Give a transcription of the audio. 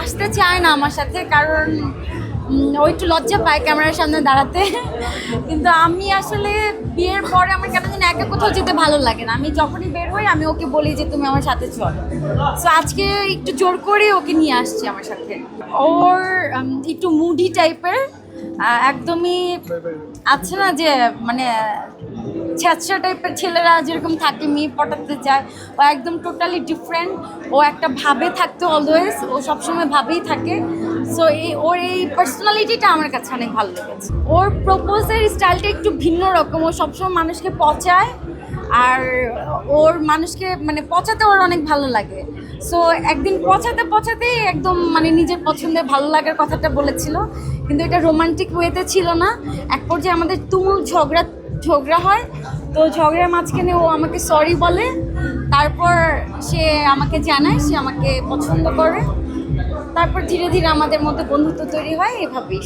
আসতে চায় না আমার সাথে, কারণ ও একটু লজ্জা পায় ক্যামেরার সামনে দাঁড়াতে। কিন্তু আমি আসলে বিয়ের পরে আমার কেন যেন একা কোথাও যেতে ভালো লাগে না। আমি যখনই বের হই আমি ওকে বলি যে তুমি আমার সাথে চলো। সো আজকে একটু জোর করে ওকে নিয়ে আসছি আমার সাথে। ওর একটু মুডি টাইপের, একদমই আছে না যে মানে ছ্যাঁচড়া টাইপের ছেলেরা যেরকম থাকে, মেয়ে পটাতে চায়, ও একদম টোটালি ডিফারেন্ট। ও একটা ভাবে থাকতো অলওয়েজ, ও সবসময় ভাবেই থাকে। সো ওর এই পার্সোনালিটিটা আমার কাছে অনেক ভালো লেগেছে। ওর প্রপোজের স্টাইলটা একটু ভিন্ন রকম, ও সবসময় মানুষকে পচায়, আর ওর মানুষকে মানে পচাতে ওর অনেক ভালো লাগে। সো একদিন পচাতে পচাতেই একদম মানে নিজের পছন্দের ভালো লাগার কথাটা বলেছিল, কিন্তু এটা রোমান্টিক ওয়েতে ছিল না। এক পর্যায়ে আমাদের তুমুল ঝগড়া হয়, তো ঝগড়ার মাঝখানে ও আমাকে সরি বলে, তারপর সে আমাকে জানায় সে আমাকে পছন্দ করে। তারপর ধীরে ধীরে আমাদের মধ্যে বন্ধুত্ব তৈরি হয়, এভাবেই।